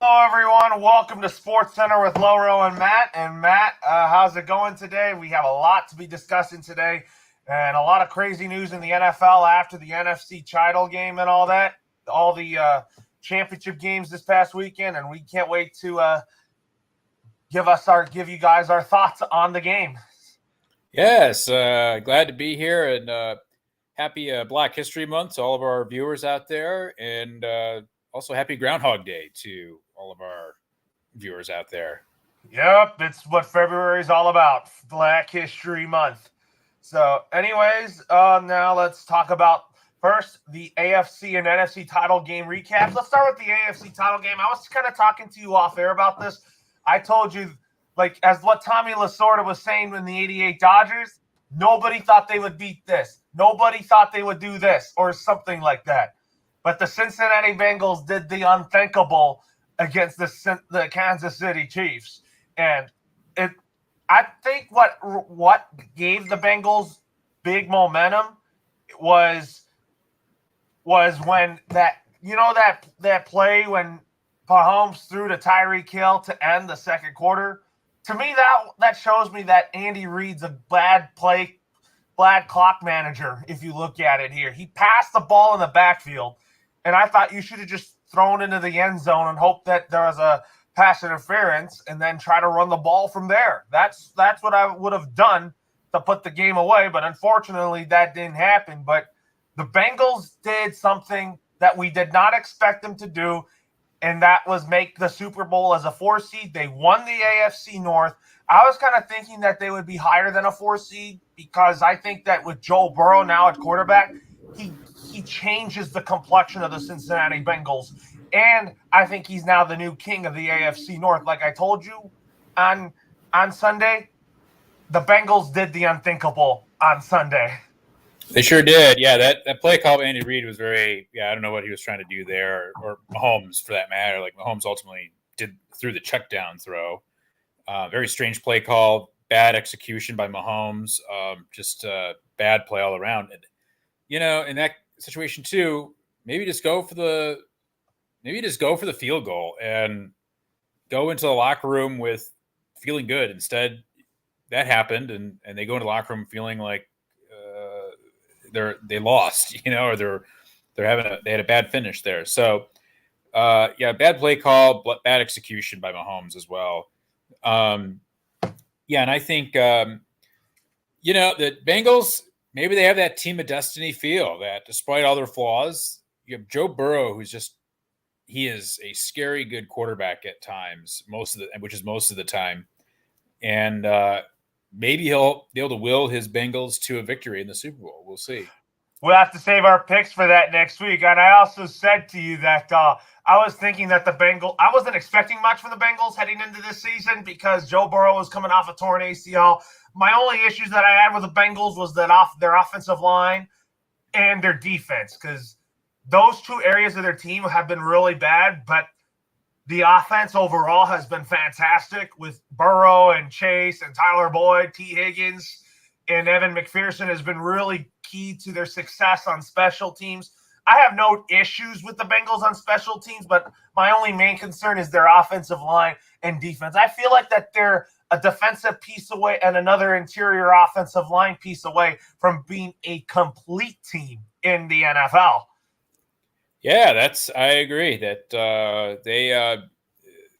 Hello, everyone. Welcome to Sportscenter with Loro and Matt. And Matt, how's it going today? We have a lot to be discussing today and a lot of crazy news in the NFL after the Nfc Championship Game and all that, all the championship games this past weekend. And we can't wait to give you guys our thoughts on the game. Yes, glad to be here, and happy Black History Month to all of our viewers out there, and also happy Groundhog Day to all of our viewers out there. Yep, that's what February is all about, Black History Month. So anyways, now let's talk about first the AFC and NFC title game recaps. Let's start with the AFC title game. I was kind of talking to you off air about this. I told you, like, as what Tommy Lasorda was saying when the 88 Dodgers, nobody thought they would beat this. Nobody thought they would do this or something like that. But the Cincinnati Bengals did the unthinkable against the Kansas City Chiefs. And I think what gave the Bengals big momentum was when that play when Mahomes threw to Tyreek Hill to end the second quarter. To me, that shows me that Andy Reid's a bad clock manager, if you look at it here. He passed the ball in the backfield, and I thought you should have just thrown into the end zone and hope that there was a pass interference and then try to run the ball from there. That's what I would have done to put the game away, but unfortunately that didn't happen. But the Bengals did something that we did not expect them to do, and that was make the Super Bowl as a 4 seed. They won the AFC North. I was kind of thinking that they would be higher than a 4 seed because I think that with Joe Burrow now at quarterback, he changes the complexion of the Cincinnati Bengals. And I think he's now the new king of the AFC North. Like I told you on Sunday, the Bengals did the unthinkable on Sunday. They sure did. Yeah, that play call by Andy Reid was I don't know what he was trying to do there, or Mahomes for that matter. Like Mahomes ultimately threw the check down throw. Very strange play call, bad execution by Mahomes, just bad play all around. And, in that situation too, maybe just go for the field goal and go into the locker room with feeling good. Instead, that happened, and they go into the locker room feeling like they lost, or they had a bad finish there. So, bad play call, bad execution by Mahomes as well. And I think the Bengals, maybe they have that team of destiny feel that despite all their flaws, you have Joe Burrow, he is a scary good quarterback at times, which is most of the time, and maybe he'll be able to will his Bengals to a victory in the Super Bowl. We'll see. We'll have to save our picks for that next week. And I also said to you that I was thinking that I wasn't expecting much from the Bengals heading into this season because Joe Burrow was coming off a torn ACL. My only issues that I had with the Bengals was that their offensive line and their defense, because those two areas of their team have been really bad, but the offense overall has been fantastic with Burrow and Chase and Tyler Boyd, T. Higgins, and Evan McPherson has been really key to their success on special teams. I have no issues with the Bengals on special teams, but my only main concern is their offensive line and defense. I feel like that they're a defensive piece away and another interior offensive line piece away from being a complete team in the NFL. Yeah, I agree that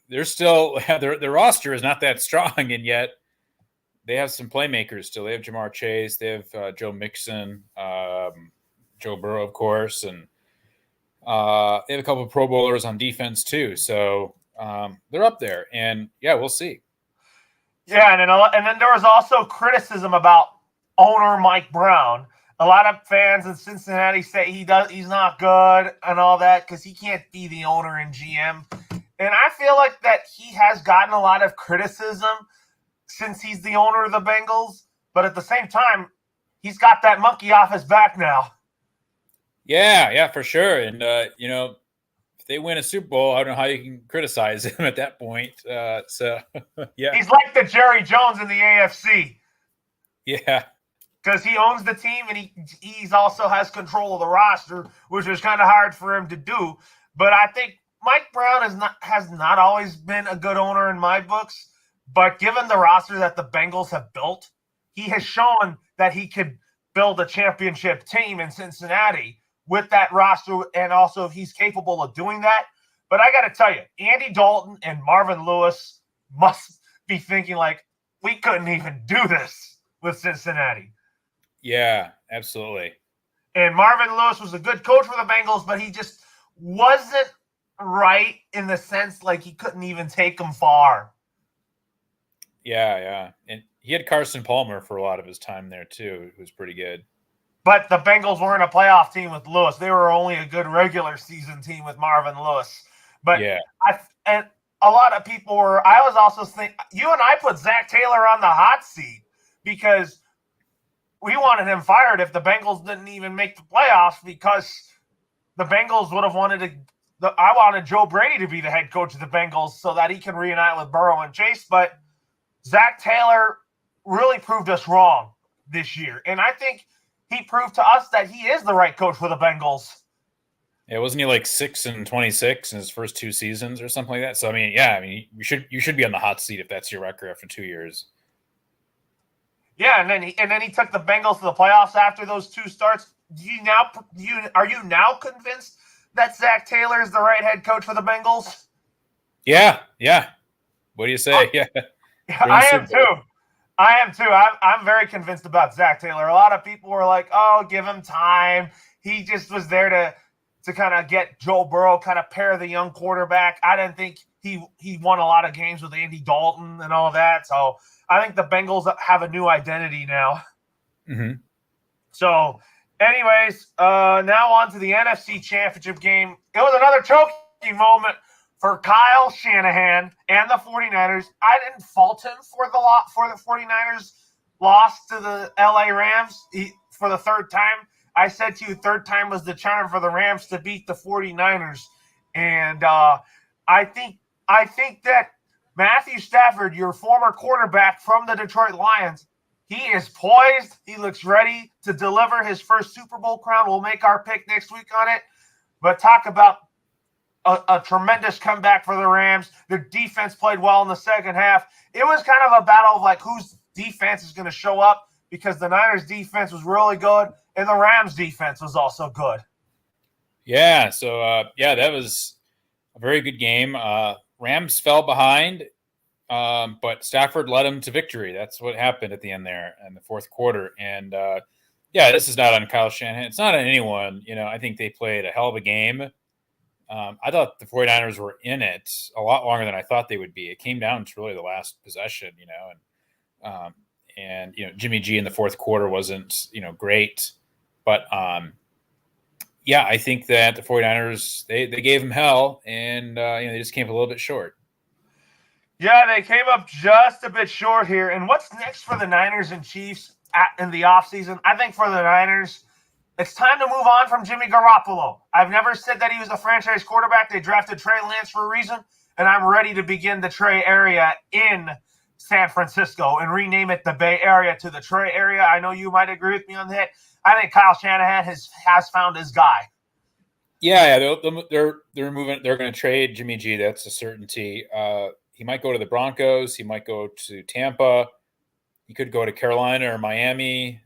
they're still their roster is not that strong, and yet they have some playmakers still. They have Jamar Chase, they have Joe Mixon, Joe Burrow, of course, and they have a couple of Pro Bowlers on defense too. So they're up there, and we'll see. Yeah, and then there was also criticism about owner Mike Brown. A lot of fans in Cincinnati say he's not good and all that because he can't be the owner and GM. And I feel like that he has gotten a lot of criticism since he's the owner of the Bengals. But at the same time, he's got that monkey off his back now. Yeah, for sure. And, if they win a Super Bowl, I don't know how you can criticize him at that point. Yeah. He's like the Jerry Jones in the AFC. Yeah. Because he owns the team and he's also has control of the roster, which is kind of hard for him to do. But I think Mike Brown has not always been a good owner in my books, but given the roster that the Bengals have built, he has shown that he could build a championship team in Cincinnati with that roster, and also he's capable of doing that. But I got to tell you, Andy Dalton and Marvin Lewis must be thinking like, we couldn't even do this with Cincinnati. Yeah, absolutely. And Marvin Lewis was a good coach for the Bengals, but he just wasn't right in the sense like he couldn't even take them far. Yeah. And he had Carson Palmer for a lot of his time there too, who was pretty good. But the Bengals weren't a playoff team with Lewis. They were only a good regular season team with Marvin Lewis. But yeah. And a lot of people were – I was also thinking – you and I put Zach Taylor on the hot seat because we wanted him fired if the Bengals didn't even make the playoffs, because the Bengals would have wanted to – I wanted Joe Brady to be the head coach of the Bengals so that he can reunite with Burrow and Chase. But Zach Taylor really proved us wrong this year. And I think he proved to us that he is the right coach for the Bengals. Yeah, wasn't he like 6-26 in his first 2 seasons or something like that? So you should be on the hot seat if that's your record after 2 years. Yeah, and then he took the Bengals to the playoffs after those 2 starts. Are you now convinced that Zach Taylor is the right head coach for the Bengals? Yeah. What do you say? Yeah, I am too. I'm very convinced about Zach Taylor. A lot of people were like, "Oh, give him time. He just was there to kind of get Joe Burrow, kind of pair the young quarterback." I didn't think he won a lot of games with Andy Dalton and all that. So I think the Bengals have a new identity now. Mm-hmm. So anyways, now on to the NFC Championship game. It was another choking moment for Kyle Shanahan and the 49ers. I didn't fault him for the 49ers loss to the LA Rams for the third time. I said to you, third time was the charm for the Rams to beat the 49ers. And I think that Matthew Stafford, your former quarterback from the Detroit Lions, he is poised. He looks ready to deliver his first Super Bowl crown. We'll make our pick next week on it. But talk about a tremendous comeback for the Rams. Their defense played well in the second half. It was kind of a battle of like whose defense is going to show up, because the Niners defense was really good and the Rams defense was also good. Yeah. So, that was a very good game. Rams fell behind, but Stafford led them to victory. That's what happened at the end there in the fourth quarter. And, this is not on Kyle Shanahan. It's not on anyone. I think they played a hell of a game. I thought the 49ers were in it a lot longer than I thought they would be. It came down to really the last possession, and Jimmy G in the fourth quarter wasn't, great. But, I think that the 49ers, they gave him hell, and, they just came up a little bit short. Yeah, they came up just a bit short here. And what's next for the Niners and Chiefs in the offseason? I think for the Niners, it's time to move on from Jimmy Garoppolo. I've never said that he was a franchise quarterback. They drafted Trey Lance for a reason, and I'm ready to begin the Trey area in San Francisco and rename it the Bay Area to the Trey area. I know you might agree with me on that. I think Kyle Shanahan has found his guy. Yeah, they're moving. They're going to trade Jimmy G. That's a certainty. He might go to the Broncos. He might go to Tampa. He could go to Carolina or Miami.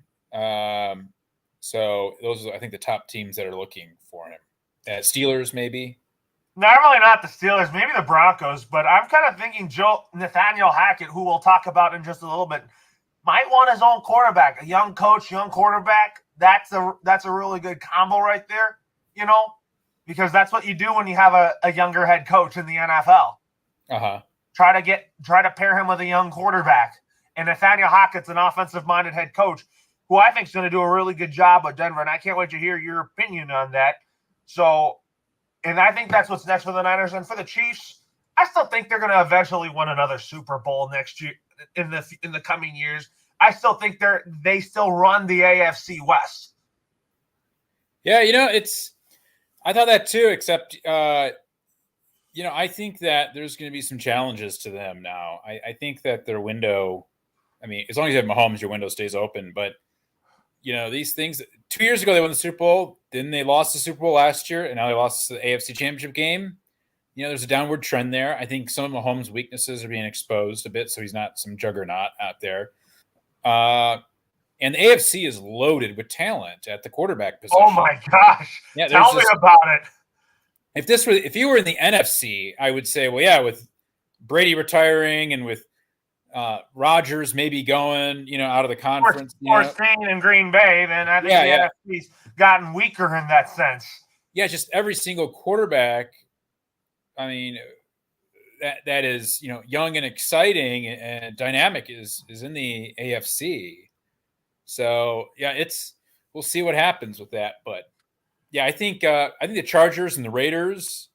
So those are, I think, the top teams that are looking for him. Steelers, maybe. Normally not the Steelers, maybe the Broncos, but I'm kind of thinking Nathaniel Hackett, who we'll talk about in just a little bit, might want his own quarterback, a young coach, young quarterback. That's a really good combo right there, because that's what you do when you have a younger head coach in the NFL. Uh-huh. Try to pair him with a young quarterback. And Nathaniel Hackett's an offensive-minded head coach who I think is going to do a really good job with Denver, and I can't wait to hear your opinion on that. So, and I think that's what's next for the Niners. And for the Chiefs, I still think they're going to eventually win another Super Bowl next year in the coming years. I still think they still run the AFC West. Yeah, I thought that too, except I think that there's going to be some challenges to them now. I think that their window, as long as you have Mahomes, your window stays open. But, these things, 2 years ago, they won the Super Bowl. Then they lost the Super Bowl last year, and now they lost the AFC Championship game. there's a downward trend there. I think some of Mahomes' weaknesses are being exposed a bit, so he's not some juggernaut out there. And the AFC is loaded with talent at the quarterback position. Oh my gosh! Yeah, Tell me about it. If you were in the NFC, I would say, well, yeah, with Brady retiring and with Rodgers maybe going, out of the conference, or staying in Green Bay, then I think the NFC's gotten weaker in that sense. Yeah, just every single quarterback. I mean, that is young and exciting and dynamic is in the AFC. So yeah, we'll see what happens with that, but yeah, I think the Chargers and the Raiders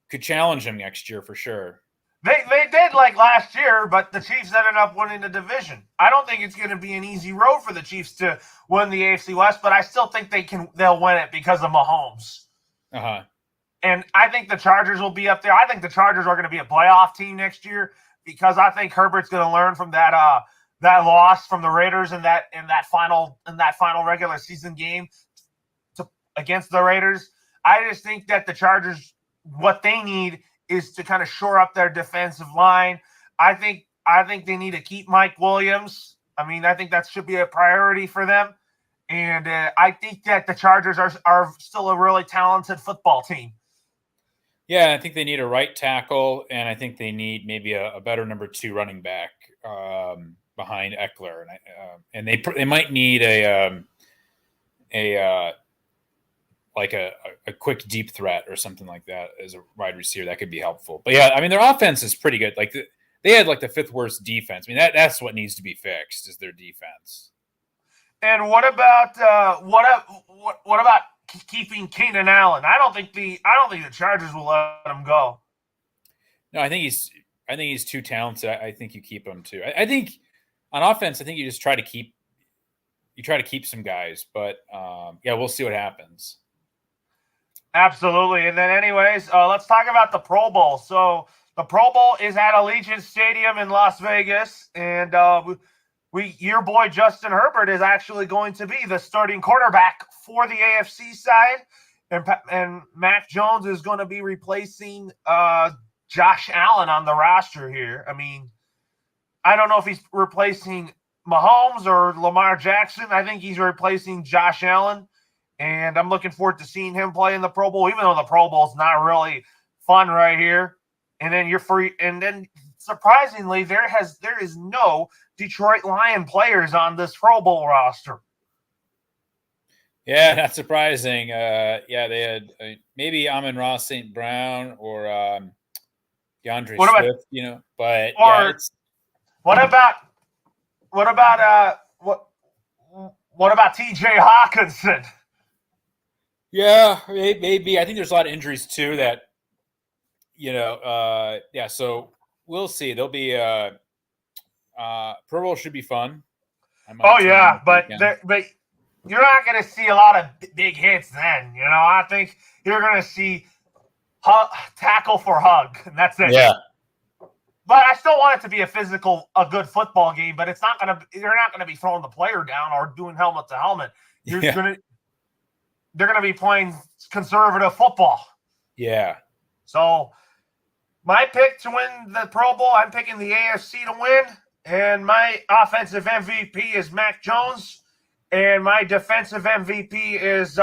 could challenge them next year for sure. They did like last year, but the Chiefs ended up winning the division. I don't think it's going to be an easy road for the Chiefs to win the AFC West, but I still think they'll win it because of Mahomes. Uh-huh. And I think the Chargers will be up there. I think the Chargers are going to be a playoff team next year because I think Herbert's going to learn from that loss from the Raiders in that final regular season game against the Raiders. I just think that the Chargers, what they need is to kind of shore up their defensive line. I think they need to keep Mike Williams. I mean, I think that should be a priority for them. And I think that the Chargers are still a really talented football team. Yeah, I think they need a right tackle, and I think they need maybe a better number 2 running back behind Eckler, and they might need a quick deep threat or something like that as a wide receiver. That could be helpful. But yeah, I mean, their offense is pretty good. Like they had like the 5th worst defense. I mean, that's what needs to be fixed is their defense. And what about keeping Keenan Allen? I don't think the Chargers will let him go. No, I think he's too talented. I think you keep him too. I think on offense, I think you just try to keep some guys, but we'll see what happens. Absolutely. And then anyways, let's talk about the Pro Bowl. So the Pro Bowl is at Allegiant Stadium in Las Vegas, and your boy Justin Herbert is actually going to be the starting quarterback for the AFC side, and Mac Jones is going to be replacing Josh Allen on the roster here. I mean, I don't know if he's replacing Mahomes or Lamar Jackson. I think he's replacing Josh Allen, and I'm looking forward to seeing him play in the Pro Bowl, even though the Pro Bowl is not really fun right here. And then you're free, and then surprisingly, there is no Detroit Lion players on this Pro Bowl roster. Yeah, not surprising. They had maybe Amon-Ra St. Brown or DeAndre Swift, but what about TJ Hawkinson? Yeah, maybe. I think there's a lot of injuries too that, so we'll see. There'll be Pro Bowl should be fun. Oh yeah, but you're not going to see a lot of big hits then. I think you're going to see tackle for hug, and that's it. Yeah. But I still want it to be a good football game. But you're not going to be throwing the player down or doing helmet to helmet. They're going to be playing conservative football. Yeah. So my pick to win the Pro Bowl, I'm picking the AFC to win, and my offensive MVP is Mac Jones, and my defensive MVP is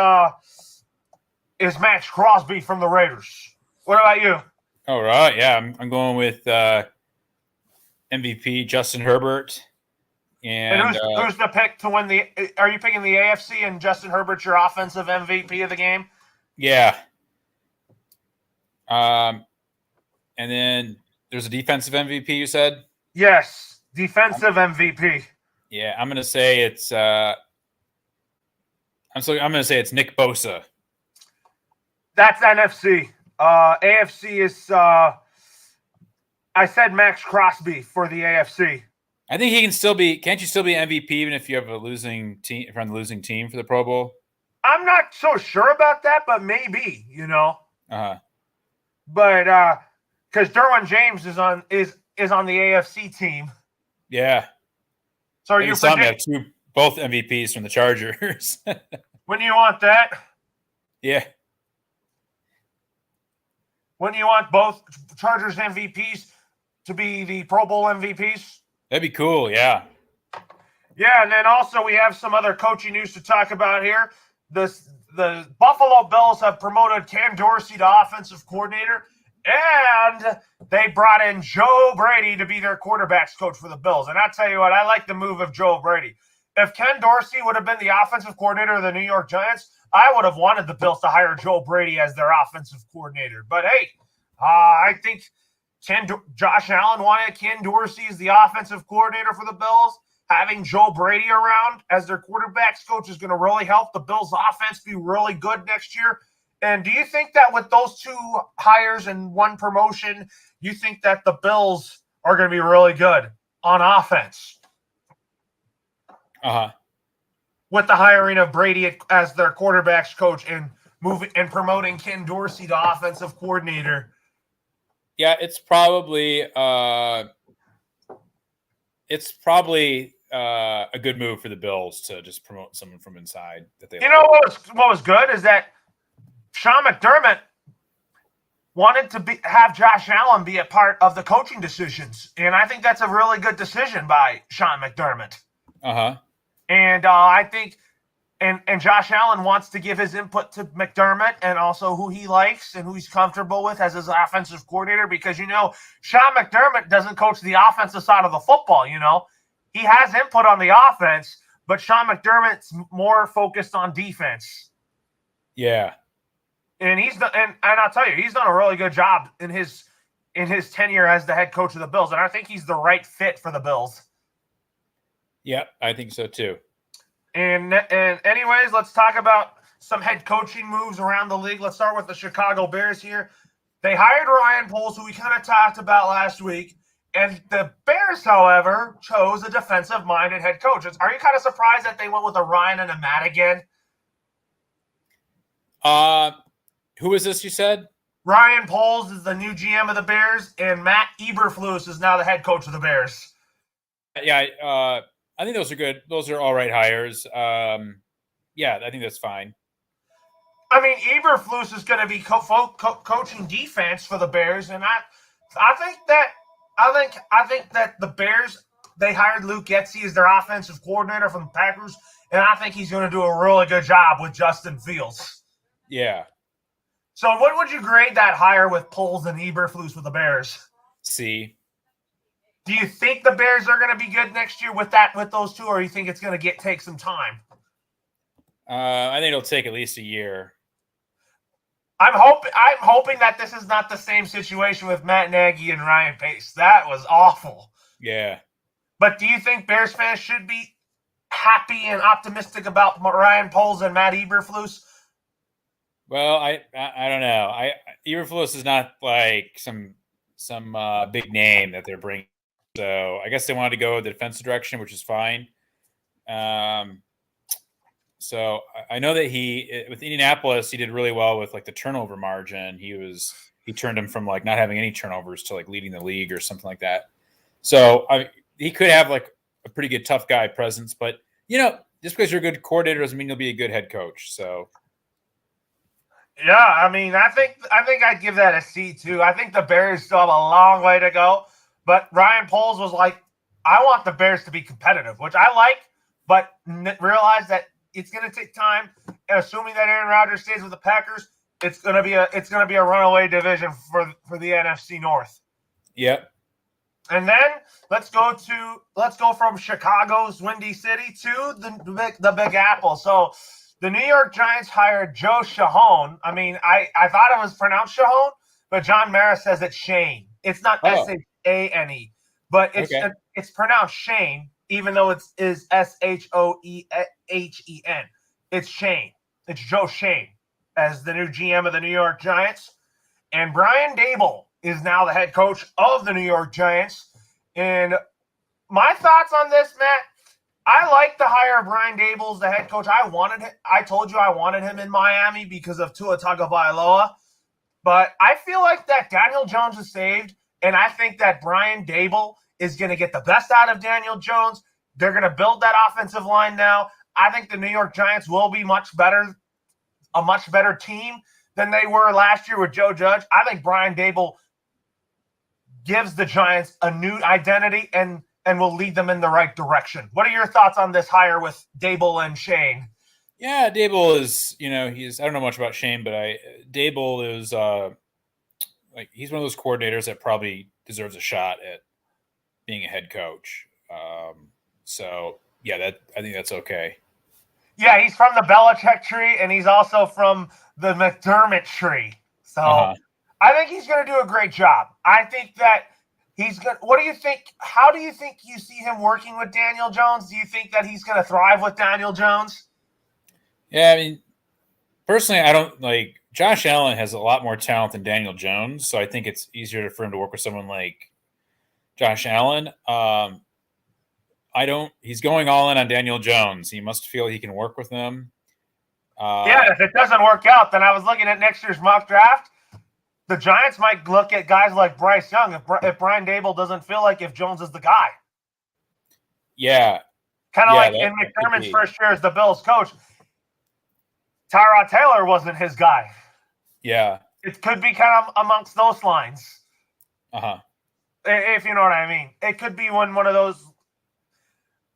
Max Crosby from the Raiders. What about you? All right, yeah, I'm going with MVP Justin Herbert. And who's the pick to win are you picking the AFC and Justin Herbert's your offensive MVP of the game? Yeah. And then there's a defensive MVP, you said? Yes, defensive MVP. Yeah, I'm going to say it's I'm going to say it's Nick Bosa. That's NFC. AFC is I said Max Crosby for the AFC. I think he can still be. Can't you still be MVP even if you have a losing team, if you're on the losing team for the Pro Bowl? I'm not so sure about that, but maybe, Uh-huh. But because Derwin James is on the AFC team. Yeah. So you have both MVPs from the Chargers. When do you want that? Yeah. Wouldn't you want both Chargers MVPs to be the Pro Bowl MVPs? That'd be cool, yeah. Yeah, and then also we have some other coaching news to talk about here. The Buffalo Bills have promoted Ken Dorsey to offensive coordinator, and they brought in Joe Brady to be their quarterbacks coach for the Bills. And I tell you what, I like the move of Joe Brady. If Ken Dorsey would have been the offensive coordinator of the New York Giants, I would have wanted the Bills to hire Joe Brady as their offensive coordinator. But hey, I think Josh Allen wanted Ken Dorsey as the offensive coordinator for the Bills. Having Joe Brady around as their quarterbacks coach is going to really help the Bills' offense be really good next year. And do you think that with those two hires and one promotion, you think that the Bills are going to be really good on offense? With the hiring of Brady as their quarterbacks coach and promoting Ken Dorsey to offensive coordinator. Yeah, it's probably a good move for the Bills to just promote someone from inside that they. You know what was good is that Sean McDermott wanted to have Josh Allen be a part of the coaching decisions, and I think that's a really good decision by Sean McDermott. And I think, and Josh Allen wants to give his input to McDermott and also who he likes and who he's comfortable with as his offensive coordinator, because Sean McDermott doesn't coach the offensive side of the football. He has input on the offense, but Sean McDermott's more focused on defense. Yeah. And I'll tell you, he's done a really good job in his tenure as the head coach of the Bills, and I think he's the right fit for the Bills. Yeah, I think so too. And anyways, let's talk about some head coaching moves around the league. Let's start with the Chicago Bears here. They hired Ryan Poles, who we kind of talked about last week, and the Bears, however, chose a defensive-minded head coach. Are you kind of surprised that they went with a Ryan and a Matt again? Who is this you said? Ryan Poles is the new GM of the Bears, and Matt Eberflus is now the head coach of the Bears. Yeah, I think those are good. Those are all right hires. Yeah, I think that's fine. I mean, Eberflus is going to be coaching defense for the Bears, and I think that the Bears, they hired Luke Getsy as their offensive coordinator from the Packers, and I think he's going to do a really good job with Justin Fields. Yeah. So what would you grade that hire with Poles and Eberflus with the Bears? C. Do you think the Bears are going to be good next year with those two, or do you think it's going to take some time? I think it'll take at least a year. I'm hoping that this is not the same situation with Matt Nagy and Ryan Pace. That was awful. Yeah. But do you think Bears fans should be happy and optimistic about Ryan Poles and Matt Eberflus? Well, I don't know. Eberflus is not like some big name that they're bringing. So I guess they wanted to go the defensive direction, which is fine. So I know that with Indianapolis, he did really well with like the turnover margin. He turned him from like not having any turnovers to like leading the league or something like that. So he could have like a pretty good tough guy presence, but just because you're a good coordinator doesn't mean you'll be a good head coach. So. Yeah, I mean, I think I'd give that a C too. I think the Bears still have a long way to go, but Ryan Poles was like, I want the Bears to be competitive, which I like, but realize that it's going to take time. And assuming that Aaron Rodgers stays with the Packers, it's going to be a runaway division for the NFC North. Yep. And then let's go from Chicago's Windy City to the Big Apple. So the New York Giants hired Joe Shahone. I mean, I thought it was pronounced Shahone, but John Mara says it's Shane. It's not Shane, but it's pronounced Shane, even though it is Shoehen. It's Shane. It's Joe Shane as the new GM of the New York Giants. And Brian Daboll is now the head coach of the New York Giants. And my thoughts on this, Matt, I like the hire of Brian Daboll as the head coach. I told you I wanted him in Miami because of Tua Tagovailoa. But I feel like that Daniel Jones is saved, and I think that Brian Daboll is going to get the best out of Daniel Jones. They're going to build that offensive line now. I think the New York Giants will be a much better team than they were last year with Joe Judge. I think Brian Daboll gives the Giants a new identity and will lead them in the right direction. What are your thoughts on this hire with Daboll and Shane? Yeah, Daboll is, I don't know much about Shane, but Daboll is he's one of those coordinators that probably deserves a shot at being a head coach. So yeah, I think that's okay. Yeah, he's from the Belichick tree, and he's also from the McDermott tree. So I think he's going to do a great job. I think that he's good. What do you think? How do you think you see him working with Daniel Jones? Do you think that he's going to thrive with Daniel Jones? Yeah, I mean, personally, I don't like Josh Allen has a lot more talent than Daniel Jones, so I think it's easier for him to work with someone like Josh Allen. He's going all in on Daniel Jones. He must feel he can work with him. Yeah, if it doesn't work out, then I was looking at next year's mock draft. The Giants might look at guys like Bryce Young if Brian Daboll doesn't feel like if Jones is the guy. Yeah. Kind of like in McDermott's first year as the Bills coach, Tyrod Taylor wasn't his guy. Yeah. It could be kind of amongst those lines. If you know what I mean. It could be one of those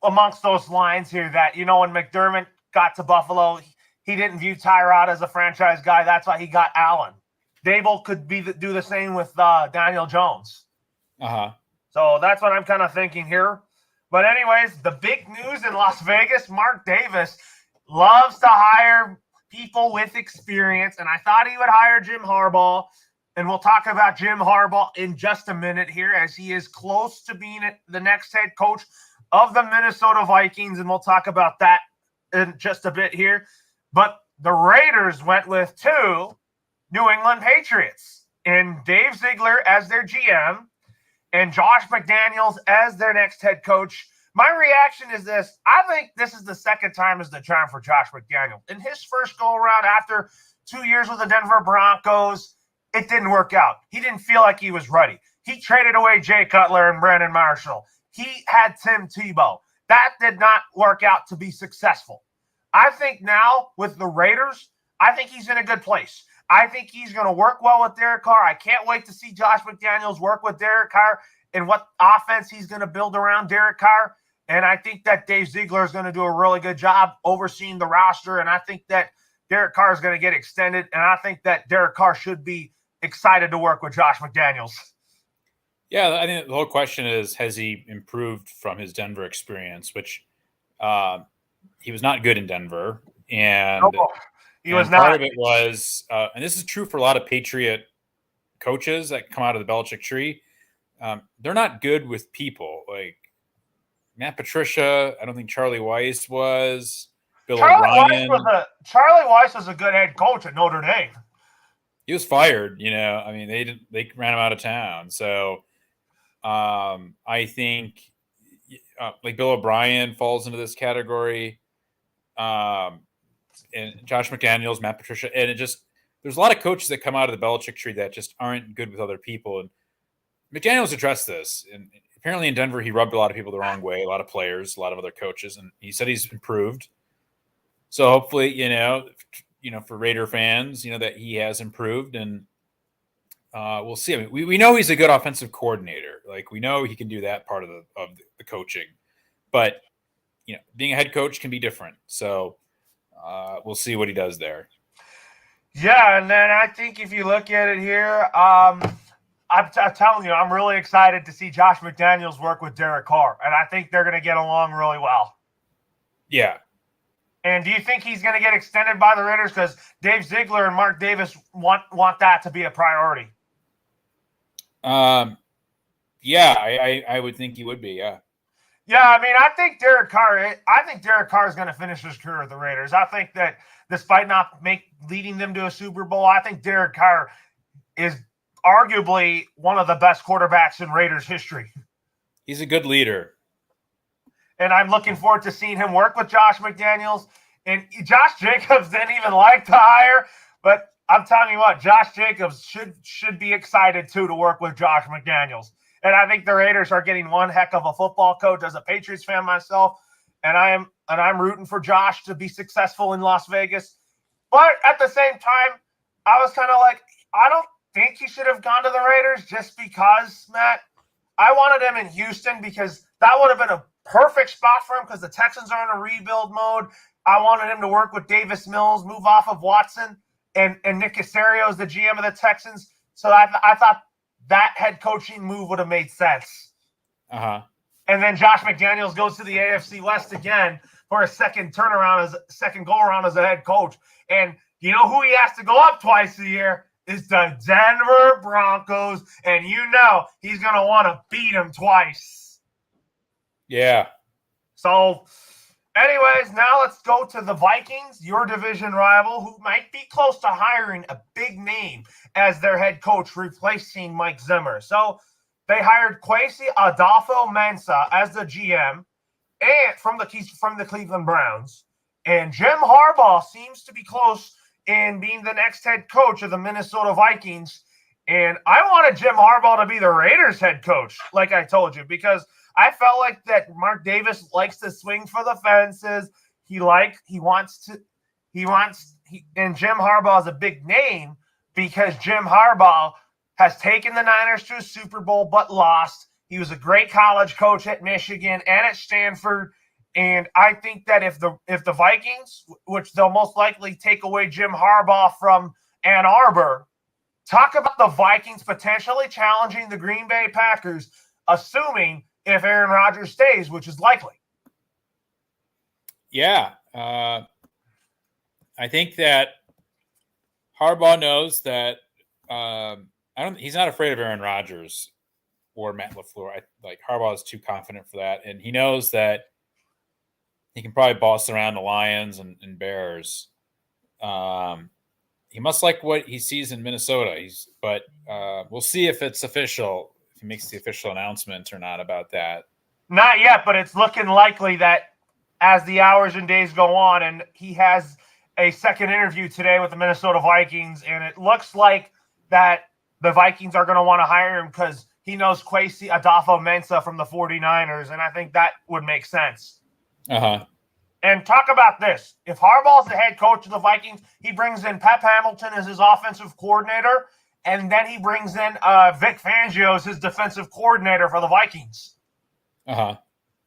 amongst those lines here that, when McDermott got to Buffalo, he didn't view Tyrod as a franchise guy. That's why he got Allen. Daboll could do the same with Daniel Jones. So that's what I'm kind of thinking here. But anyways, the big news in Las Vegas, Mark Davis loves to hire people with experience, and I thought he would hire Jim Harbaugh. And we'll talk about Jim Harbaugh in just a minute here, as he is close to being the next head coach of the Minnesota Vikings, and we'll talk about that in just a bit here. But the Raiders went with 2 New England Patriots, and Dave Ziegler as their GM and Josh McDaniels as their next head coach. My reaction is this. I think this is the second time is the charm for Josh McDaniels. In his first go-around after 2 years with the Denver Broncos, it didn't work out. He didn't feel like he was ready. He traded away Jay Cutler and Brandon Marshall. He had Tim Tebow. That did not work out to be successful. I think now with the Raiders, I think he's in a good place. I think he's going to work well with Derek Carr. I can't wait to see Josh McDaniels work with Derek Carr and what offense he's going to build around Derek Carr. And I think that Dave Ziegler is going to do a really good job overseeing the roster. And I think that Derek Carr is going to get extended. And I think that Derek Carr should be excited to work with Josh McDaniels. Yeah, I think the whole question is, has he improved from his Denver experience, which he was not good in Denver. And he was not. Part not. of it was, and this is true for a lot of Patriot coaches that come out of the Belichick tree, they're not good with people. Like Matt Patricia, I don't think Charlie Weiss was. Charlie Weiss was a good head coach at Notre Dame. He was fired, I mean, they ran him out of town. So I think like Bill O'Brien falls into this category. And Josh McDaniels, Matt Patricia, and there's a lot of coaches that come out of the Belichick tree that just aren't good with other people. And McDaniels addressed this, and apparently in Denver he rubbed a lot of people the wrong way, a lot of players, a lot of other coaches, and he said he's improved. So hopefully, for Raider fans, that he has improved, and we'll see. I mean, we know he's a good offensive coordinator. Like we know he can do that part of the coaching, but being a head coach can be different. So we'll see what he does there. Yeah, and then I think if you look at it here, I'm telling you, I'm really excited to see Josh McDaniels work with Derek Carr, and I think they're going to get along really well. Yeah. And do you think he's going to get extended by the Raiders? Because Dave Ziegler and Mark Davis want that to be a priority. Yeah, I would think he would be. Yeah. Yeah, I mean, I think Derek Carr is going to finish his career with the Raiders. I think that despite not leading them to a Super Bowl, I think Derek Carr is arguably one of the best quarterbacks in Raiders history. He's a good leader. And I'm looking forward to seeing him work with Josh McDaniels. And Josh Jacobs didn't even like to hire, but I'm telling you what, Josh Jacobs should be excited too to work with Josh McDaniels. And I think the Raiders are getting one heck of a football coach as a Patriots fan myself. And I'm rooting for Josh to be successful in Las Vegas. But at the same time, I was kind of like, I don't think he should have gone to the Raiders just because, Matt. I wanted him in Houston because that would have been a perfect spot for him because the Texans are in a rebuild mode. I wanted him to work with Davis Mills, move off of Watson, and Nick Caserio is the GM of the Texans. So I thought that head coaching move would have made sense. Uh-huh. And then Josh McDaniels goes to the AFC West again for a second go around as a head coach. And you know who he has to go up twice a year? Is the Denver Broncos, and you know he's going to want to beat them twice. Yeah. So, anyways, now let's go to the Vikings, your division rival, who might be close to hiring a big name as their head coach, replacing Mike Zimmer. So, they hired Kwesi Adolfo-Mensah as the GM and from the Cleveland Browns. And Jim Harbaugh seems to be close in being the next head coach of the Minnesota Vikings. And I wanted Jim Harbaugh to be the Raiders head coach, like I told you, because I felt like that Mark Davis likes to swing for the fences. And Jim Harbaugh is a big name because Jim Harbaugh has taken the Niners to a Super Bowl but lost. He was a great college coach at Michigan and at Stanford. And I think that if the Vikings, which they'll most likely take away Jim Harbaugh from Ann Arbor, talk about the Vikings potentially challenging the Green Bay Packers, assuming if Aaron Rodgers stays, which is likely. Yeah. I think that Harbaugh knows that he's not afraid of Aaron Rodgers or Matt LaFleur. Harbaugh is too confident for that. And he knows that he can probably boss around the Lions and Bears. He must like what he sees in Minnesota. But we'll see if it's official, if he makes the official announcement or not about that. Not yet, but it's looking likely that as the hours and days go on, and he has a second interview today with the Minnesota Vikings, and it looks like that the Vikings are going to want to hire him because he knows Kwesi Adolfo-Mensah from the 49ers, and I think that would make sense. Uh-huh. And talk about this. If Harbaugh's the head coach of the Vikings, he brings in Pep Hamilton as his offensive coordinator, and then he brings in Vic Fangio as his defensive coordinator for the Vikings. Uh-huh.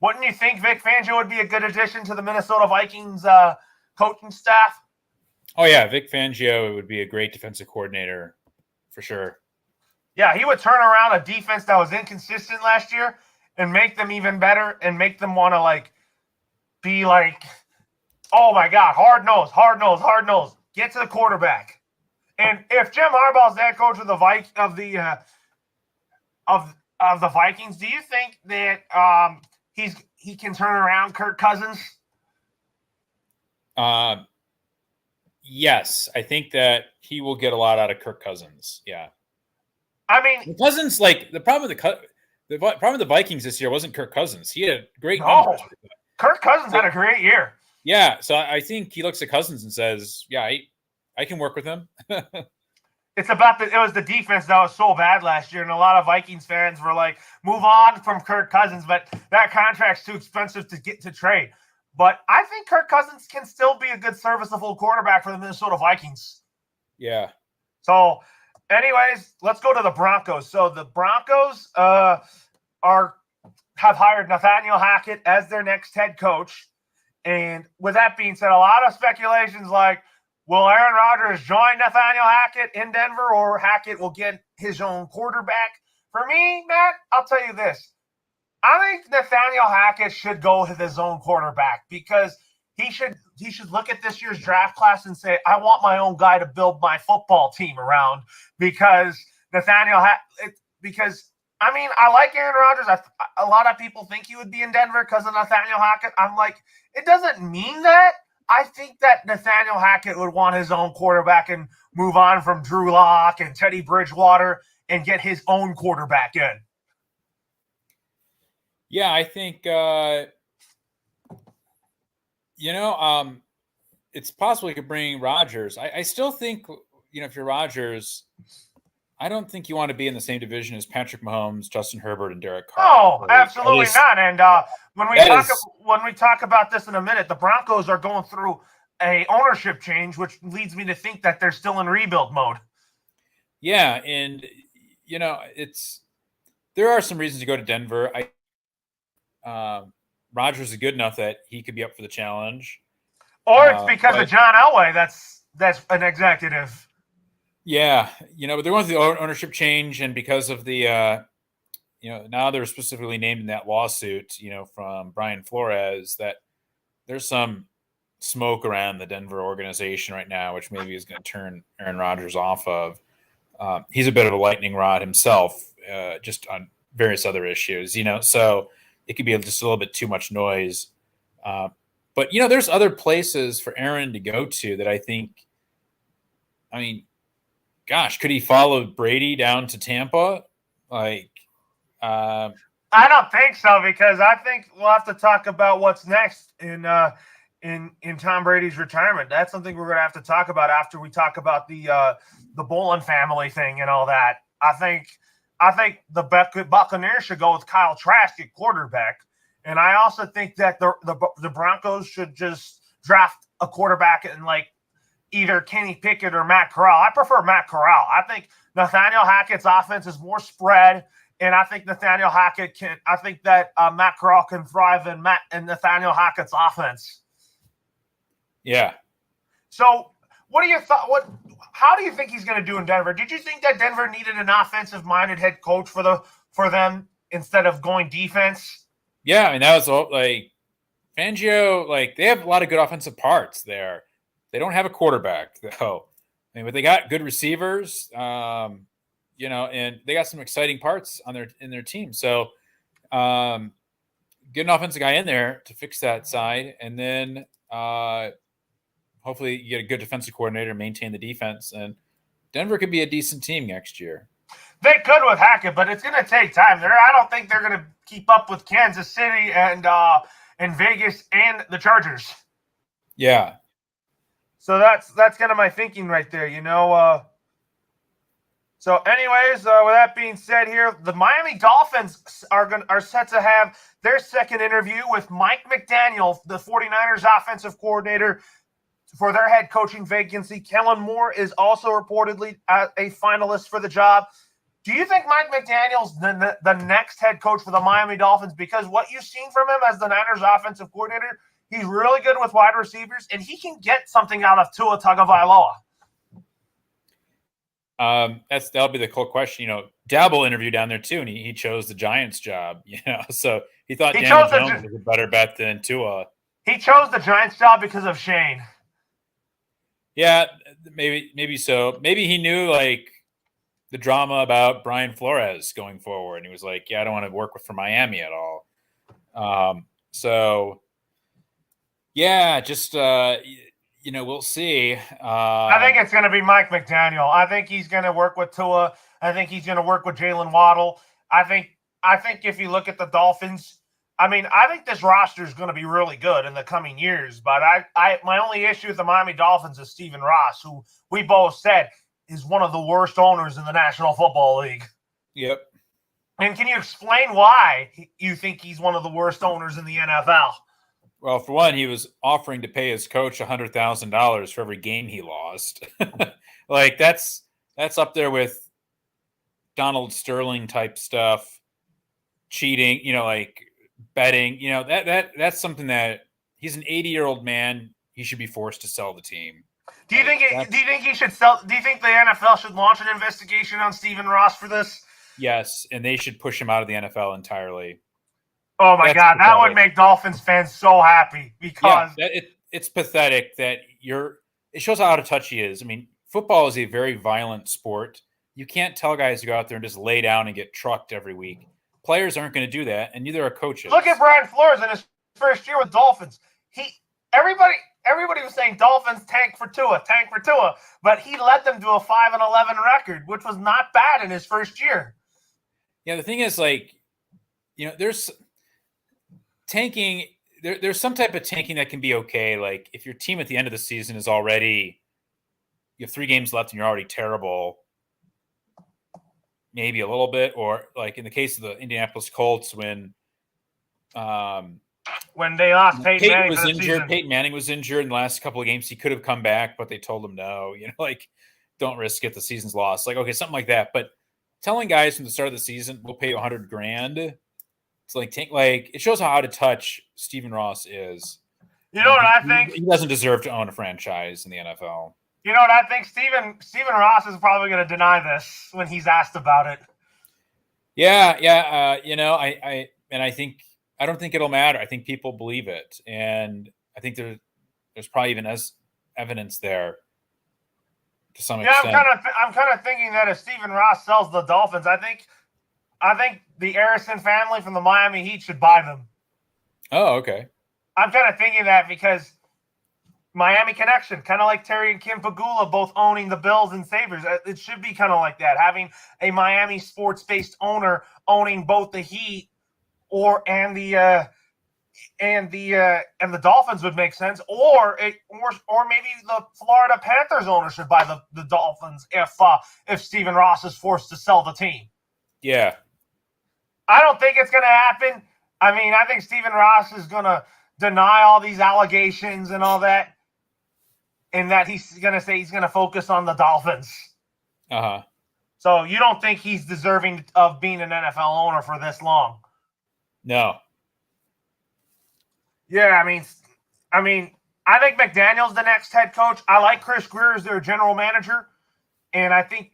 Wouldn't you think Vic Fangio would be a good addition to the Minnesota Vikings coaching staff? Oh, yeah. Vic Fangio would be a great defensive coordinator for sure. Yeah, he would turn around a defense that was inconsistent last year and make them even better and make them want to, be like, oh, my God, hard nose. Get to the quarterback. And if Jim Harbaugh's the head coach of the Vikings, do you think that he can turn around Kirk Cousins? Yes, I think that he will get a lot out of Kirk Cousins. Yeah. I mean, Cousins, the problem with the Vikings this year wasn't Kirk Cousins. He had great numbers. Kirk Cousins had a great year. Yeah, so I think he looks at Cousins and says, "Yeah, I can work with him." It was the defense that was so bad last year, and a lot of Vikings fans were like, "Move on from Kirk Cousins," but that contract's too expensive to get to trade. But I think Kirk Cousins can still be a good serviceable quarterback for the Minnesota Vikings. Yeah. So, anyways, let's go to the Broncos. So the Broncos have hired Nathaniel Hackett as their next head coach. And with that being said, a lot of speculations will Aaron Rodgers join Nathaniel Hackett in Denver, or Hackett will get his own quarterback? For me, Matt, I'll tell you this. I think Nathaniel Hackett should go with his own quarterback because he should look at this year's draft class and say, I want my own guy to build my football team around because I like Aaron Rodgers. A lot of people think he would be in Denver because of Nathaniel Hackett. I'm like, it doesn't mean that. I think that Nathaniel Hackett would want his own quarterback and move on from Drew Lock and Teddy Bridgewater and get his own quarterback in. Yeah, I think, it's possible he could bring Rodgers. I still think, if you're Rodgers, I don't think you want to be in the same division as Patrick Mahomes, Justin Herbert, and Derek Carr. Oh, absolutely not. And when we talk about this in a minute, the Broncos are going through a ownership change, which leads me to think that they're still in rebuild mode. Yeah, and there are some reasons to go to Denver. Rodgers is good enough that he could be up for the challenge. Or it's because of John Elway that's an executive. Yeah, but they're going through the ownership change, and because of the now they're specifically named in that lawsuit, from Brian Flores, that there's some smoke around the Denver organization right now, which maybe is going to turn Aaron Rodgers off of. He's a bit of a lightning rod himself, just on various other issues, so it could be just a little bit too much noise. But, there's other places for Aaron to go to that I think, gosh, could he follow Brady down to Tampa? I don't think so, because I think we'll have to talk about what's next in Tom Brady's retirement. That's something we're going to have to talk about after we talk about the Bolin family thing and all that. I think the Buccaneers should go with Kyle Trask at quarterback, and I also think that the Broncos should just draft a quarterback in either Kenny Pickett or Matt Corral. I prefer Matt Corral. I think Nathaniel Hackett's offense is more spread. And I think Nathaniel Hackett can. I think that Matt Corral can thrive in Nathaniel Hackett's offense. Yeah. So, what do you thought? How do you think he's going to do in Denver? Did you think that Denver needed an offensive-minded head coach for them instead of going defense? Yeah, that was all Fangio. They have a lot of good offensive parts there. They don't have a quarterback though. But they got good receivers. And they got some exciting parts in their team. So get an offensive guy in there to fix that side. And then hopefully you get a good defensive coordinator, maintain the defense. And Denver could be a decent team next year. They could with Hackett, but it's going to take time. I don't think they're going to keep up with Kansas City and Vegas and the Chargers. Yeah. So that's kind of my thinking right there, So, anyways, with that being said, here the Miami Dolphins are set to have their second interview with Mike McDaniel, the 49ers offensive coordinator, for their head coaching vacancy. Kellen Moore is also reportedly a finalist for the job. Do you think Mike McDaniel's the next head coach for the Miami Dolphins? Because what you've seen from him as the Niners offensive coordinator, he's really good with wide receivers, and he can get something out of Tua Tagovailoa. That'll be the cool question. Dabble interviewed down there too, and he chose the Giants job. So he thought Daniel Jones was a better bet than Tua. He chose the Giants job because of Shane. Yeah, maybe so. Maybe he knew the drama about Brian Flores going forward, and he was like, "Yeah, I don't want to work for Miami at all." So yeah, just. We'll see. I think it's going to be Mike McDaniel. I think he's going to work with Tua. I think he's going to work with Jalen Waddle. I think if you look at the Dolphins, I think this roster is going to be really good in the coming years. But my only issue with the Miami Dolphins is Stephen Ross, who we both said is one of the worst owners in the National Football League. Yep. And can you explain why you think he's one of the worst owners in the NFL? Well, for one, he was offering to pay his coach $100,000 for every game he lost. That's up there with Donald Sterling type stuff, cheating, betting. That's something that he's an 80-year-old man. He should be forced to sell the team. Do you think he should sell? Do you think the NFL should launch an investigation on Stephen Ross for this? Yes, and they should push him out of the NFL entirely. Oh my God, that would make Dolphins fans so happy because it's pathetic that it shows how out of touch he is. Football is a very violent sport. You can't tell guys to go out there and just lay down and get trucked every week. Players aren't going to do that, and neither are coaches. Look at Brian Flores in his first year with Dolphins. Everybody was saying Dolphins tank for Tua, but he led them to a 5-11 record, which was not bad in his first year. Yeah, the thing is, there's tanking. There's some type of tanking that can be okay. If your team at the end of the season is already, you have 3 games left and you're already terrible, maybe a little bit, or in the case of the Indianapolis Colts when when they lost Peyton Manning was for the injured. season. Peyton Manning was injured in the last couple of games. He could have come back, but they told him no. Like, don't risk it. The season's lost. Like, okay, something like that. But telling guys from the start of the season, we'll pay you $100,000. It's like, it shows how out of touch Stephen Ross is. You know what I think? He doesn't deserve to own a franchise in the NFL. You know what I think? Stephen Ross is probably going to deny this when he's asked about it. Yeah. I don't think it'll matter. I think people believe it, and I think there's probably even evidence there to some extent. I'm kind of thinking that if Stephen Ross sells the Dolphins, I think the Harrison family from the Miami Heat should buy them. Oh, okay. I'm kind of thinking that because Miami connection, kind of like Terry and Kim Pagula both owning the Bills and Sabres. It should be kind of like that, having a Miami sports-based owner owning both the Heat and the Dolphins would make sense, or maybe the Florida Panthers owner should buy the Dolphins if Stephen Ross is forced to sell the team. Yeah, I don't think it's going to happen. I mean, I think Stephen Ross is going to deny all these allegations and all that, and that he's going to say he's going to focus on the Dolphins. Uh-huh. So you don't think he's deserving of being an NFL owner for this long? No. Yeah, I mean, I think McDaniel's the next head coach. I like Chris Greer as their general manager, and I think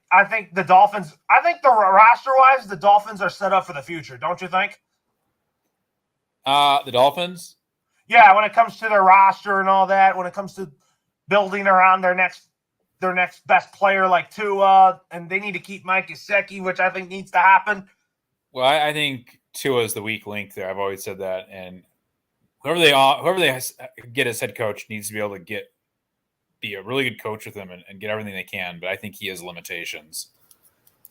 the Dolphins. I think the roster-wise, the Dolphins are set up for the future. Don't you think? The Dolphins. Yeah, when it comes to their roster and all that, when it comes to building around their next best player like Tua, and they need to keep Mike Gesicki, which I think needs to happen. Well, I think Tua is the weak link there. I've always said that, and whoever they get as head coach needs to be able to be a really good coach with them and get everything they can. But I think he has limitations.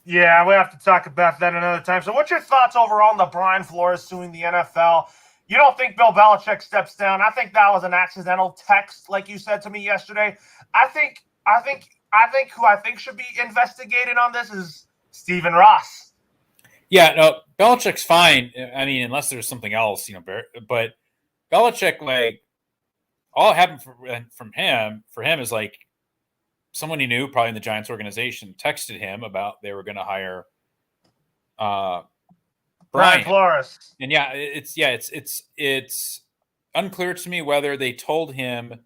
Yeah, we have to talk about that another time. So what's your thoughts overall on the Brian Flores suing the NFL? You don't think Bill Belichick steps down? I think that was an accidental text, like you said to me yesterday. I think who I think should be investigated on this is Stephen Ross. Yeah, no, Belichick's fine. I mean, unless there's something else, but Belichick, like, all that happened for him is like someone he knew, probably in the Giants organization, texted him about they were going to hire Brian Flores. And it's unclear to me whether they told him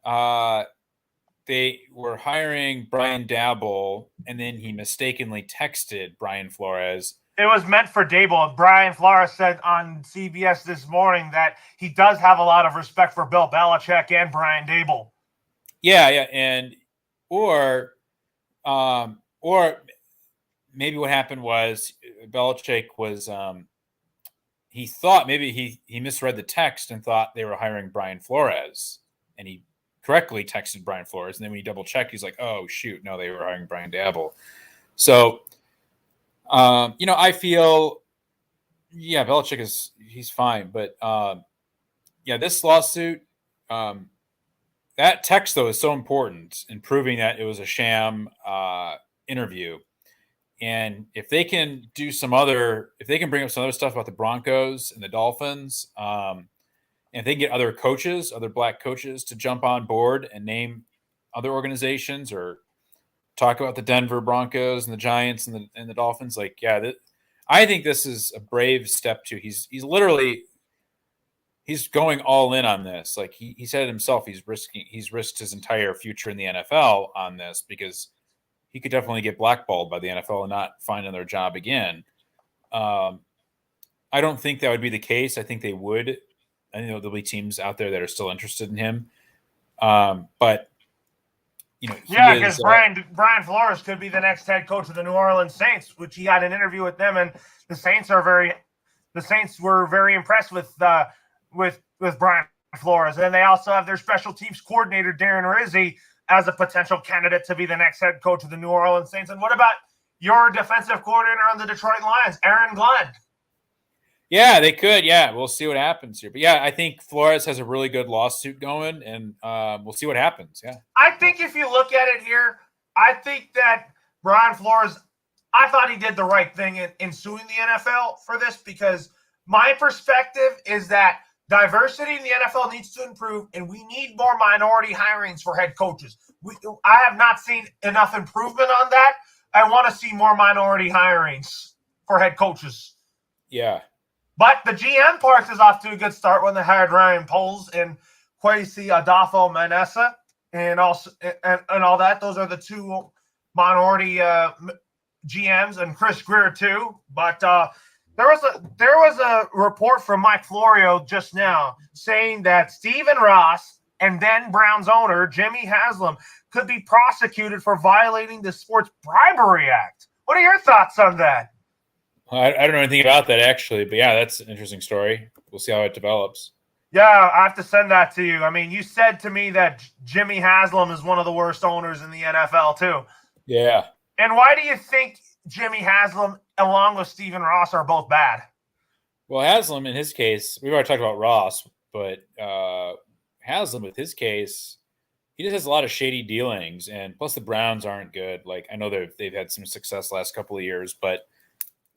they were hiring Brian Daboll, and then he mistakenly texted Brian Flores. It was meant for Daboll. Brian Flores said on CBS this morning that he does have a lot of respect for Bill Belichick and Brian Daboll. Yeah, and or maybe what happened was Belichick was he thought maybe he misread the text and thought they were hiring Brian Flores, and he correctly texted Brian Flores, and then when he double checked, he's like, "Oh shoot, no, they were hiring Brian Daboll." So, I feel, Belichick he's fine, but this lawsuit, that text though is so important in proving that it was a sham interview. And if they can bring up some other stuff about the Broncos and the Dolphins, and if they can get other black coaches to jump on board and name other organizations or talk about the Denver Broncos and the Giants and the Dolphins, I think this is a brave step too. He's going all in on this. Like he said it himself, he's risked his entire future in the NFL on this because he could definitely get blackballed by the NFL and not find another job again. I don't think that would be the case. I think they would. I know there'll be teams out there that are still interested in him. But because Brian Flores could be the next head coach of the New Orleans Saints, which he had an interview with them, and the Saints were very impressed with Brian Flores. And they also have their special teams coordinator, Darren Rizzi, as a potential candidate to be the next head coach of the New Orleans Saints. And what about your defensive coordinator on the Detroit Lions, Aaron Glenn? Yeah, they could. Yeah, we'll see what happens here. But yeah, I think Flores has a really good lawsuit going, and we'll see what happens. Yeah. I think if you look at it here, I think that Brian Flores, I thought he did the right thing in suing the NFL for this because My perspective is that diversity in the NFL needs to improve, and we need more minority hirings for head coaches. I have not seen enough improvement on that. I want to see more minority hirings for head coaches. Yeah. But the GM part is off to a good start when they hired Ryan Poles and Kwesi Adolfo-Mensah and also and all that. Those are the two minority GMs, and Chris Greer too. But there was a report from Mike Florio just now saying that Stephen Ross and then Browns owner Jimmy Haslam could be prosecuted for violating the Sports Bribery Act. What are your thoughts on that? I don't know anything about that, actually, but yeah, that's an interesting story. We'll see how it develops. Yeah, I have to send that to you. I mean, you said to me that Jimmy Haslam is one of the worst owners in the NFL, too. Yeah. And why do you think Jimmy Haslam, along with Stephen Ross, are both bad? Well, Haslam, in his case, we've already talked about Ross, but Haslam, with his case, he just has a lot of shady dealings, and plus the Browns aren't good. Like, I know they've had some success the last couple of years, but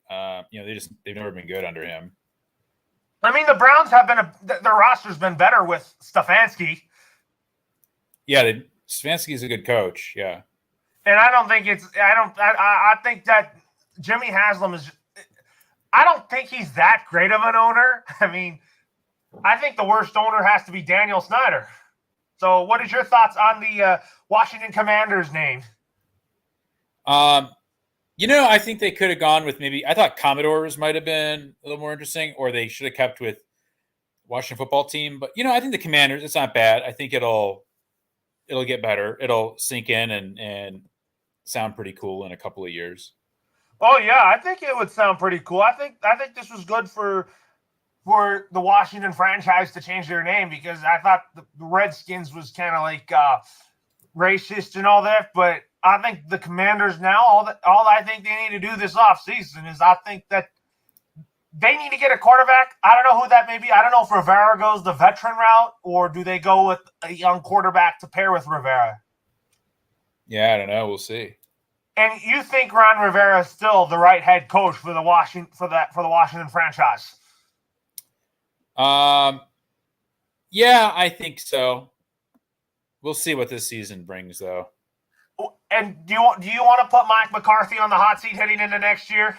they've never been good under him. I mean, the Browns have their roster's been better with Stefanski. Yeah, Stefanski's a good coach. Yeah, and I don't think I think that Jimmy Haslam is. I don't think he's that great of an owner. I mean, I think the worst owner has to be Daniel Snyder. So, what is your thoughts on the Washington Commanders name? I think they could have gone with I thought Commodores might have been a little more interesting, or they should have kept with Washington Football Team. But, I think the Commanders, it's not bad. I think it'll get better. It'll sink in and sound pretty cool in a couple of years. Oh, yeah, I think it would sound pretty cool. I think this was good for the Washington franchise to change their name, because I thought the Redskins was kind of like racist and all that, but I think the Commanders now, all I think they need to do this offseason is I think that they need to get a quarterback. I don't know who that may be. I don't know if Rivera goes the veteran route, or do they go with a young quarterback to pair with Rivera? Yeah, I don't know. We'll see. And you think Ron Rivera is still the right head coach for the Washington franchise? Yeah, I think so. We'll see what this season brings, though. And do you want to put Mike McCarthy on the hot seat heading into next year?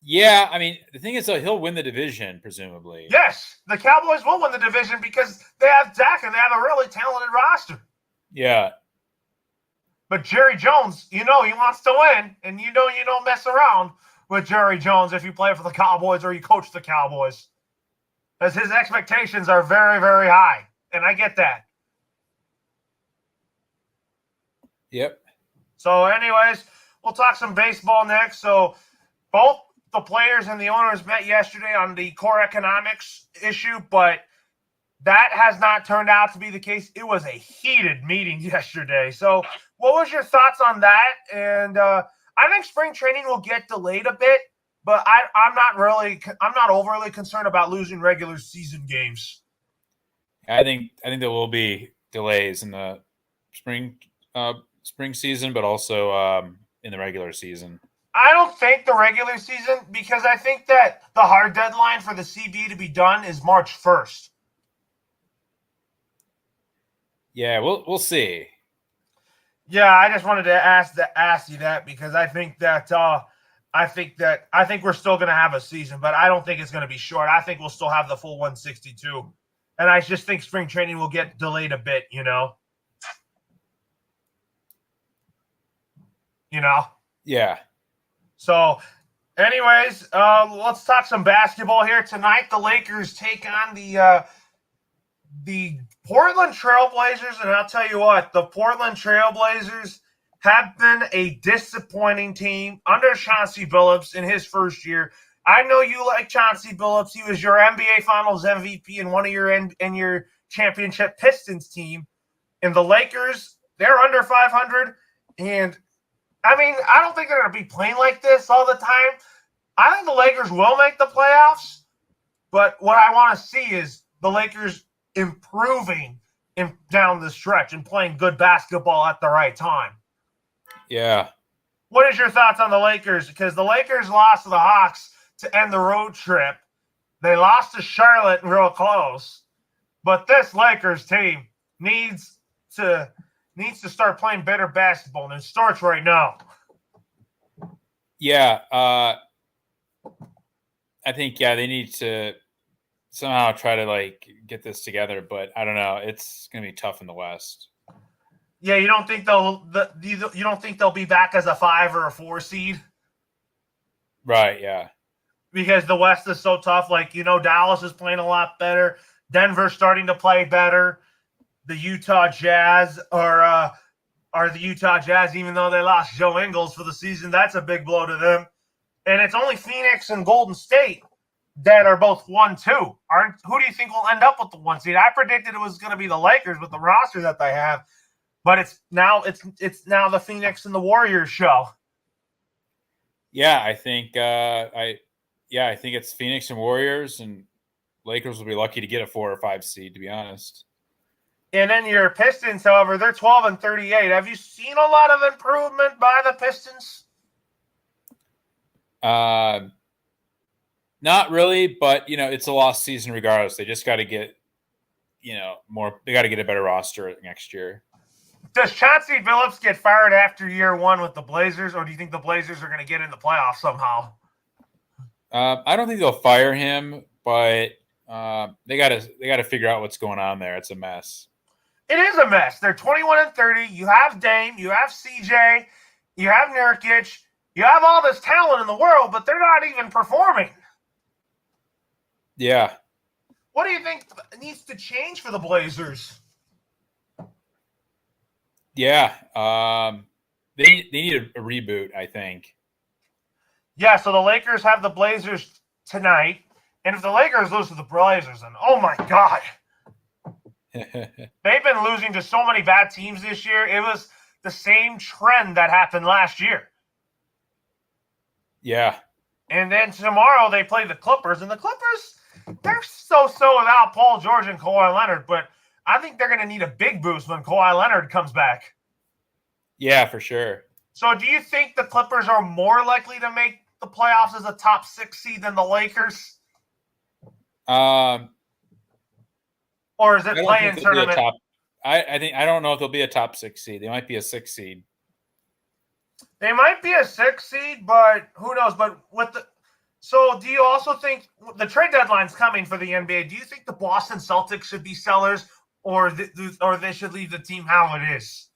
Yeah. I mean, the thing is, though, he'll win the division, presumably. Yes, the Cowboys will win the division because they have Dak and they have a really talented roster. Yeah. But Jerry Jones, he wants to win, and you don't mess around with Jerry Jones if you play for the Cowboys or you coach the Cowboys, because his expectations are very, very high, and I get that. Yep. So anyways, we'll talk some baseball next. So both the players and the owners met yesterday on the core economics issue, but that has not turned out to be the case. It was a heated meeting yesterday. So what was your thoughts on that? And I think spring training will get delayed a bit, but I'm not overly concerned about losing regular season games. I think there will be delays in the spring season, but also in the regular season. I don't think the regular season, because I think that the hard deadline for the CB to be done is March 1st. Yeah, we'll see. Yeah, I just wanted to ask you that because I think we're still going to have a season, but I don't think it's going to be short. I think we'll still have the full 162, and I just think spring training will get delayed a bit. Yeah. So, anyways, let's talk some basketball here tonight. The Lakers take on the Portland Trailblazers, and I'll tell you what, the Portland Trailblazers have been a disappointing team under Chatzi Phillips in his first year. I know you like Chatzi Phillips. He was your NBA Finals MVP and one of your championship Pistons team. And the Lakers, they're under 500, and I mean, I don't think they're going to be playing like this all the time. I think the Lakers will make the playoffs, but what I want to see is the Lakers improving down the stretch and playing good basketball at the right time. Yeah. What is your thoughts on the Lakers? Because the Lakers lost to the Hawks to end the road trip. They lost to Charlotte real close. But this Lakers team needs to start playing better basketball, and it starts right now. Yeah, I think they need to somehow try to get this together, but I don't know. It's going to be tough in the West. Yeah, you don't think they'll be back as a 5 or a 4 seed? Right, yeah. Because the West is so tough. Dallas is playing a lot better. Denver's starting to play better. The Utah Jazz are the Utah Jazz, even though they lost Joe Ingles for the season. That's a big blow to them. And it's only Phoenix and Golden State that are both 1-2. Who do you think will end up with the 1 seed? I predicted it was going to be the Lakers with the roster that they have, but it's now the Phoenix and the Warriors show. Yeah, I think I think it's Phoenix and Warriors, and Lakers will be lucky to get a 4 or 5 seed, to be honest. And then your Pistons, however, they're 12-38. Have you seen a lot of improvement by the Pistons? Not really, but it's a lost season regardless. They just got to get more. They got to get a better roster next year. Does Chatzi Phillips get fired after year 1 with the Blazers, or do you think the Blazers are going to get in the playoffs somehow? I don't think they'll fire him, but they got to figure out what's going on there. It's a mess. It is a mess. They're 21-30. You have Dame, you have CJ, you have Nurkic, you have all this talent in the world, but they're not even performing. Yeah. What do you think needs to change for the Blazers? Yeah. They need a reboot, I think. Yeah, so the Lakers have the Blazers tonight. And if the Lakers lose to the Blazers, then oh my God. They've been losing to so many bad teams this year. It was the same trend that happened last year. Yeah. And then tomorrow they play the Clippers. And the Clippers, they're so without Paul George and Kawhi Leonard. But I think they're going to need a big boost when Kawhi Leonard comes back. Yeah, for sure. So do you think the Clippers are more likely to make the playoffs as a top 6 seed than the Lakers? Or is it play-in tournament? I don't know if they'll be a top 6 seed. They might be a 6 seed. They might be a 6 seed, but who knows? But so do you also think the trade deadline's coming for the NBA? Do you think the Boston Celtics should be sellers, or they should leave the team how it is?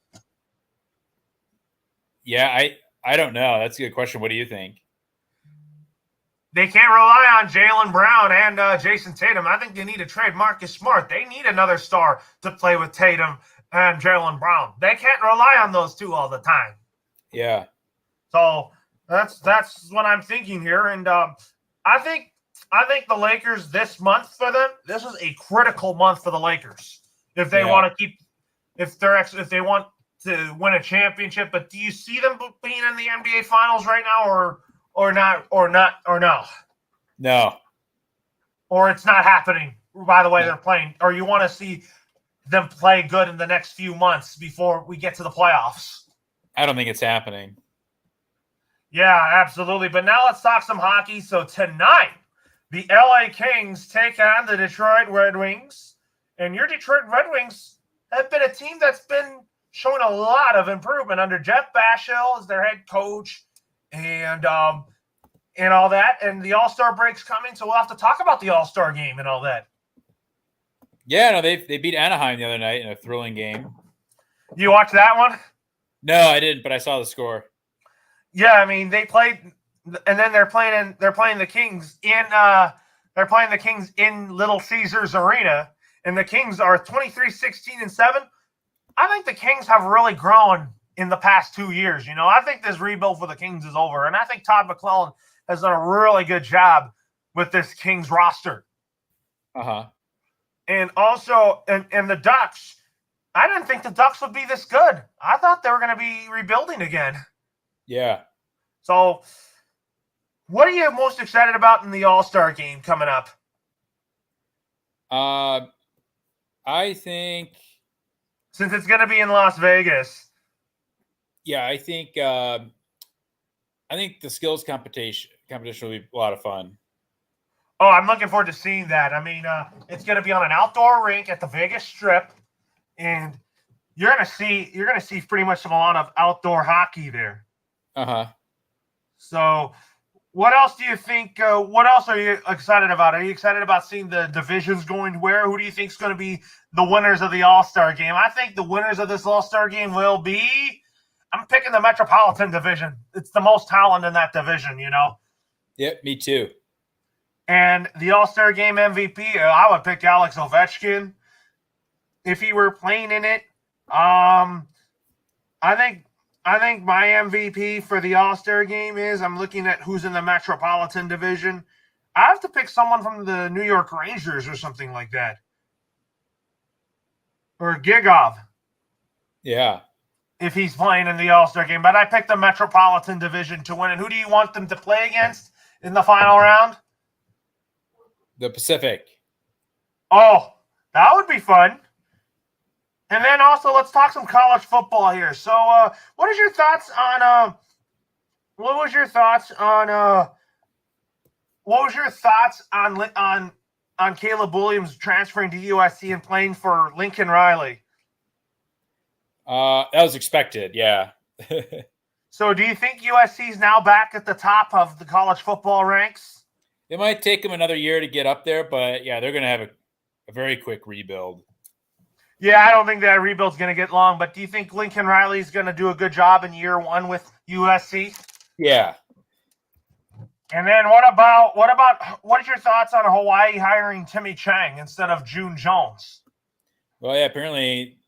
Yeah, I don't know. That's a good question. What do you think? They can't rely on Jaylen Brown and Jason Tatum. I think they need to trade Marcus Smart. They need another star to play with Tatum and Jaylen Brown. They can't rely on those two all the time. Yeah. So that's what I'm thinking here. And I think the Lakers this month for them, this is a critical month for the Lakers if they want to if they want to win a championship. But do you see them being in the NBA Finals right now, or not, or no? No. Or it's not happening by the way they're playing? Or you want to see them play good in the next few months before we get to the playoffs? I don't think it's happening. Yeah, absolutely. But now let's talk some hockey. So tonight, the LA Kings take on the Detroit Red Wings. And your Detroit Red Wings have been a team that's been showing a lot of improvement under Jeff Bashel as their head coach and all that. And the All-Star break's coming, so we'll have to talk about the All-Star game and all that. Yeah, no, they beat Anaheim the other night in a thrilling game. You watched that one? No, I didn't, but I saw the score. Yeah, I mean they played, and then they're playing the Kings in Little Caesars Arena, and the Kings are 23-16-7. I think the Kings have really grown in the past 2 years. You know, I think this rebuild for the Kings is over, and I think Todd McClellan has done a really good job with this Kings roster. And also, and the Ducks, I didn't think the Ducks would be this good. I thought they were going to be rebuilding again. Yeah. So, what are you most excited about in the All-Star game coming up? I think, since it's going to be in Las Vegas. Yeah, I think the skills competition will be a lot of fun. Oh, I'm looking forward to seeing that. I mean, it's going to be on an outdoor rink at the Vegas Strip, and you're going to see pretty much a lot of outdoor hockey there. So, what else do you think? What else are you excited about? Are you excited about seeing the divisions going where? Who do you think is going to be the winners of the All-Star game? I think the winners of this All-Star game will be. I'm picking the Metropolitan Division. It's the most talent in that division, you know. Yep, me too. And the All-Star Game MVP, I would pick Alex Ovechkin if he were playing in it. I think my MVP for the All-Star Game is, I'm looking at who's in the Metropolitan Division. I have to pick someone from the New York Rangers or something like that. Or Gigov. Yeah. If he's playing in the All-Star Game. But I picked the Metropolitan Division to win. And who do you want them to play against in the final round? The Pacific. Oh, that would be fun. And then also, let's talk some college football here. So, what was your thoughts on Caleb Williams transferring to USC and playing for Lincoln Riley? That was expected, yeah. So, do you think USC is now back at the top of the college football ranks? It might take them another year to get up there, but yeah, they're going to have a very quick rebuild. Yeah, I don't think that rebuild's going to get long, but do you think Lincoln Riley's going to do a good job in year one with USC? Yeah. And then what is your thoughts on Hawaii hiring Timmy Chang instead of June Jones? Well, yeah, apparently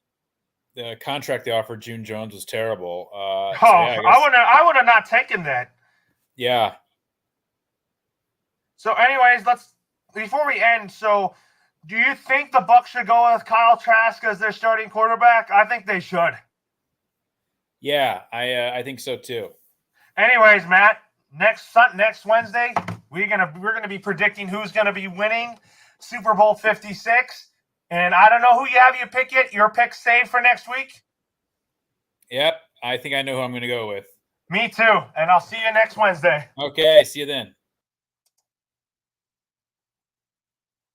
the contract they offered June Jones was terrible. I would have not taken that. Yeah. So anyways, before we end, so do you think the Bucs should go with Kyle Trask as their starting quarterback? I think they should. Yeah, I think so too. Anyways, Matt, next Wednesday, we're gonna be predicting who's gonna be winning Super Bowl 56. And I don't know who you have. You pick it. Your pick saved for next week. Yep, I think I know who I'm gonna go with. Me too. And I'll see you next Wednesday. Okay, see you then.